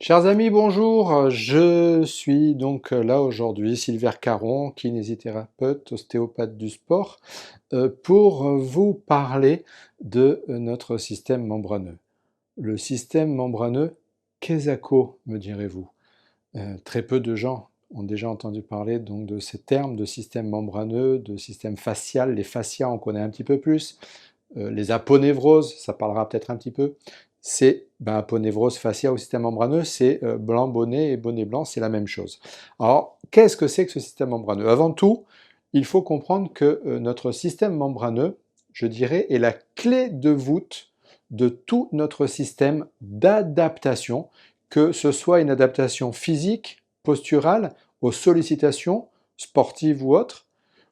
Chers amis, bonjour. Je suis donc là aujourd'hui, Sylvain Caron, kinésithérapeute, ostéopathe du sport, pour vous parler de notre système membraneux. Le système membraneux, qu'est-ce me direz-vous? Très peu de gens ont déjà entendu parler donc de ces termes de système membraneux, de système fascial. Les fascias, on connaît un petit peu plus. Les aponévroses, ça parlera peut-être un petit peu. C'est aponévrose fascia au système membraneux, c'est blanc bonnet et bonnet blanc, c'est la même chose. Alors, qu'est-ce que c'est que ce système membraneux? Avant tout, il faut comprendre que notre système membraneux, je dirais, est la clé de voûte de tout notre système d'adaptation, que ce soit une adaptation physique, posturale, aux sollicitations sportives ou autres,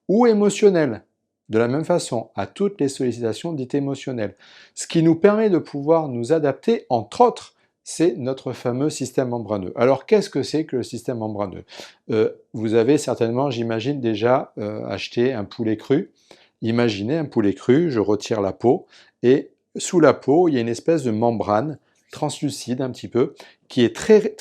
ou émotionnelle, de la même façon à toutes les sollicitations dites émotionnelles. Ce qui nous permet de pouvoir nous adapter, entre autres, c'est notre fameux système membraneux. Alors qu'est-ce que c'est que le système membraneux? Vous avez certainement, j'imagine, déjà acheté un poulet cru. Imaginez un poulet cru, je retire la peau, et sous la peau, il y a une espèce de membrane translucide un petit peu, qui est très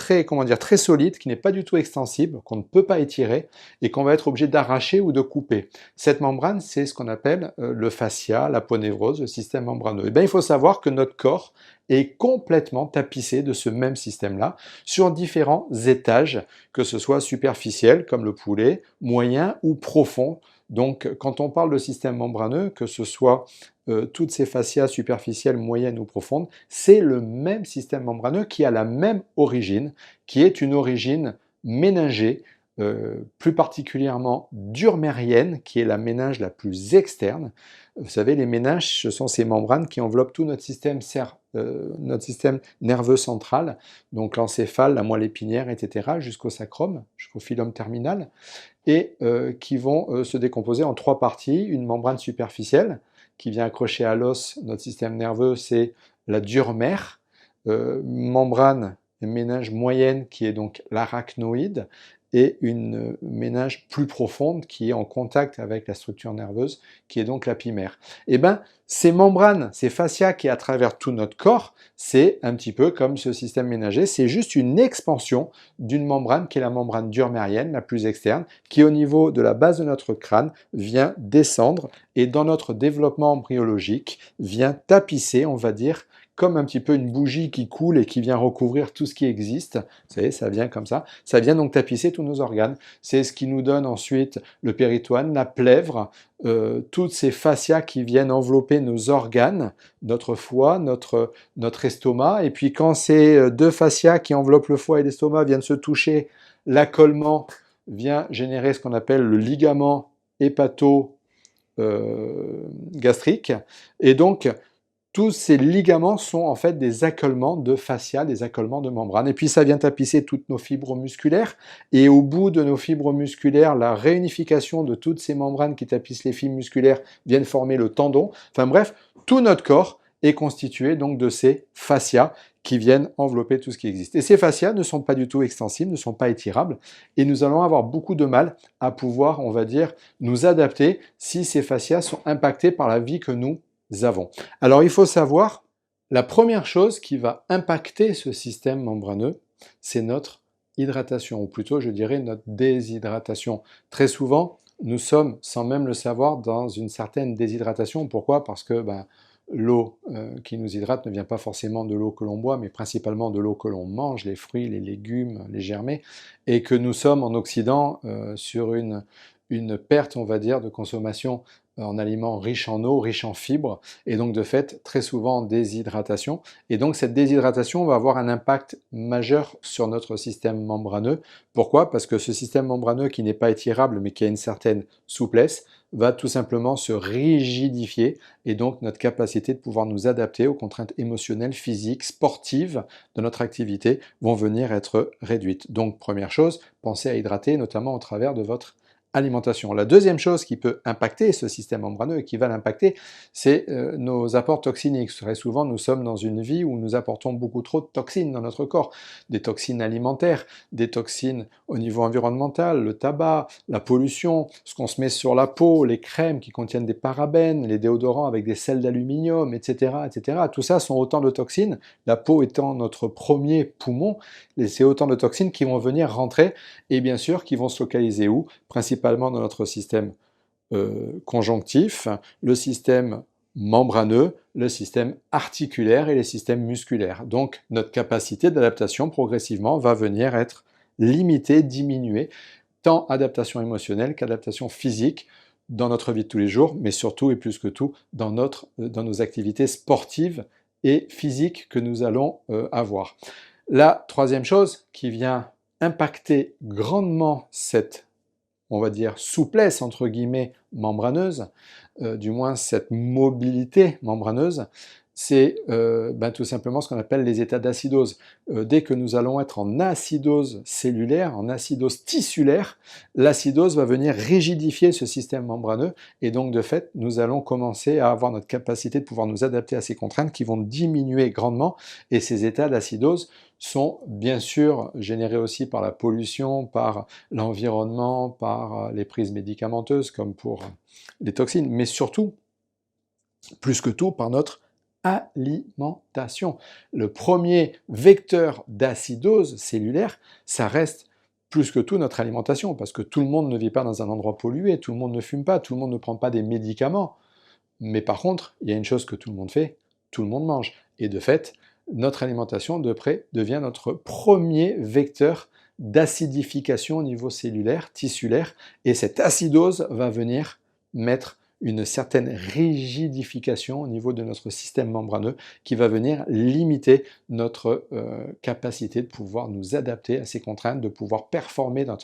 solide, qui n'est pas du tout extensible, qu'on ne peut pas étirer, et qu'on va être obligé d'arracher ou de couper. Cette membrane, c'est ce qu'on appelle le fascia, l'aponévrose, le système membraneux. Et bien, il faut savoir que notre corps est complètement tapissé de ce même système-là, sur différents étages, que ce soit superficiel, comme le poulet, moyen ou profond. Donc, quand on parle de système membraneux, que ce soit toutes ces fascias superficielles, moyennes ou profondes, c'est le même système membraneux qui a la même origine, qui est une origine méningée, plus particulièrement durmérienne, qui est la méninge la plus externe. Vous savez, les méninges, ce sont ces membranes qui enveloppent tout notre système nerveux central, donc l'encéphale, la moelle épinière, etc., jusqu'au sacrum, jusqu'au phylum terminal, et qui vont se décomposer en trois parties. Une membrane superficielle, qui vient accrocher à l'os notre système nerveux, c'est la durmère. Membrane méninge moyenne, qui est donc l'arachnoïde, et une méninge plus profonde qui est en contact avec la structure nerveuse, qui est donc l'apimère. Et bien, ces membranes, ces fascias qui est à travers tout notre corps, c'est un petit peu comme ce système ménager, c'est juste une expansion d'une membrane qui est la membrane durmérienne, la plus externe, qui au niveau de la base de notre crâne vient descendre et dans notre développement embryologique vient tapisser, on va dire, comme un petit peu une bougie qui coule et qui vient recouvrir tout ce qui existe. Vous savez, ça vient comme ça vient donc tapisser tous nos organes. C'est ce qui nous donne ensuite le péritoine, la plèvre, toutes ces fascias qui viennent envelopper nos organes, notre foie, notre estomac. Et puis quand ces deux fascias qui enveloppent le foie et l'estomac viennent se toucher, l'accollement vient générer ce qu'on appelle le ligament hépato-gastrique. Et donc, tous ces ligaments sont en fait des accolements de fascia, des accolements de membrane. Et puis ça vient tapisser toutes nos fibres musculaires. Et au bout de nos fibres musculaires, la réunification de toutes ces membranes qui tapissent les fibres musculaires viennent former le tendon. Enfin bref, tout notre corps est constitué donc de ces fascias qui viennent envelopper tout ce qui existe. Et ces fascias ne sont pas du tout extensibles, ne sont pas étirables, et nous allons avoir beaucoup de mal à pouvoir, on va dire, nous adapter si ces fascias sont impactés par la vie que nous avons. Alors il faut savoir, la première chose qui va impacter ce système membraneux, c'est notre hydratation, ou plutôt je dirais notre déshydratation. Très souvent, nous sommes, sans même le savoir, dans une certaine déshydratation. Pourquoi? Parce que l'eau qui nous hydrate ne vient pas forcément de l'eau que l'on boit, mais principalement de l'eau que l'on mange, les fruits, les légumes, les germés, et que nous sommes en Occident sur une perte, on va dire, de consommation en aliments riches en eau, riches en fibres, et donc de fait très souvent en déshydratation. Et donc cette déshydratation va avoir un impact majeur sur notre système membraneux. Pourquoi? Parce que ce système membraneux qui n'est pas étirable mais qui a une certaine souplesse va tout simplement se rigidifier, et donc notre capacité de pouvoir nous adapter aux contraintes émotionnelles, physiques, sportives de notre activité vont venir être réduites. Donc première chose, pensez à hydrater notamment au travers de votre alimentation. La deuxième chose qui peut impacter ce système membraneux et qui va l'impacter, c'est nos apports toxiniques. Très souvent, nous sommes dans une vie où nous apportons beaucoup trop de toxines dans notre corps. Des toxines alimentaires, des toxines au niveau environnemental, le tabac, la pollution, ce qu'on se met sur la peau, les crèmes qui contiennent des parabènes, les déodorants avec des sels d'aluminium, etc., etc. Tout ça sont autant de toxines, la peau étant notre premier poumon, et c'est autant de toxines qui vont venir rentrer et bien sûr qui vont se localiser où? Principalement dans notre système conjonctif, le système membraneux, le système articulaire et les systèmes musculaires. Donc notre capacité d'adaptation progressivement va venir être limitée, diminuée, tant adaptation émotionnelle qu'adaptation physique dans notre vie de tous les jours, mais surtout et plus que tout dans nos activités sportives et physiques que nous allons avoir. La troisième chose qui vient impacter grandement cette, on va dire, souplesse, entre guillemets, membraneuse, du moins cette mobilité membraneuse, c'est tout simplement ce qu'on appelle les états d'acidose. Dès que nous allons être en acidose cellulaire, en acidose tissulaire, l'acidose va venir rigidifier ce système membraneux et donc de fait, nous allons commencer à avoir notre capacité de pouvoir nous adapter à ces contraintes qui vont diminuer grandement et ces états d'acidose sont bien sûr générés aussi par la pollution, par l'environnement, par les prises médicamenteuses comme pour les toxines, mais surtout, plus que tout, par notre alimentation. Le premier vecteur d'acidose cellulaire, ça reste plus que tout notre alimentation, parce que tout le monde ne vit pas dans un endroit pollué, tout le monde ne fume pas, tout le monde ne prend pas des médicaments. Mais par contre, il y a une chose que tout le monde fait, tout le monde mange. Et de fait, notre alimentation, de près, devient notre premier vecteur d'acidification au niveau cellulaire, tissulaire, et cette acidose va venir mettre une certaine rigidification au niveau de notre système membraneux qui va venir limiter notre capacité de pouvoir nous adapter à ces contraintes, de pouvoir performer dans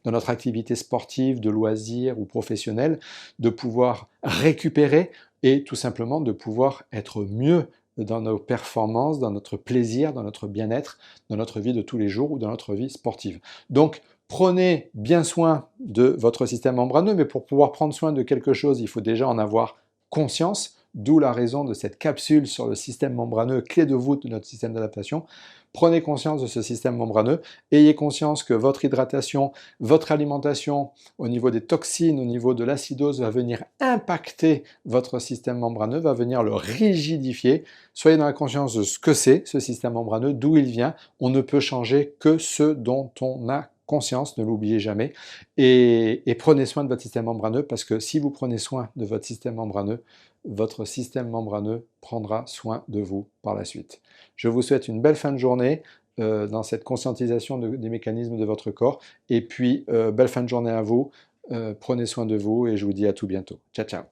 notre activité sportive, de loisirs ou professionnelle, de pouvoir récupérer et tout simplement de pouvoir être mieux dans nos performances, dans notre plaisir, dans notre bien-être, dans notre vie de tous les jours ou dans notre vie sportive. Donc, prenez bien soin de votre système membraneux, mais pour pouvoir prendre soin de quelque chose, il faut déjà en avoir conscience, d'où la raison de cette capsule sur le système membraneux, clé de voûte de notre système d'adaptation. Prenez conscience de ce système membraneux, ayez conscience que votre hydratation, votre alimentation, au niveau des toxines, au niveau de l'acidose, va venir impacter votre système membraneux, va venir le rigidifier. Soyez dans la conscience de ce que c'est, ce système membraneux, d'où il vient. On ne peut changer que ce dont on a conscience, ne l'oubliez jamais, et prenez soin de votre système membraneux, parce que si vous prenez soin de votre système membraneux prendra soin de vous par la suite. Je vous souhaite une belle fin de journée dans cette conscientisation des mécanismes de votre corps, et puis belle fin de journée à vous, prenez soin de vous, et je vous dis à tout bientôt. Ciao, ciao.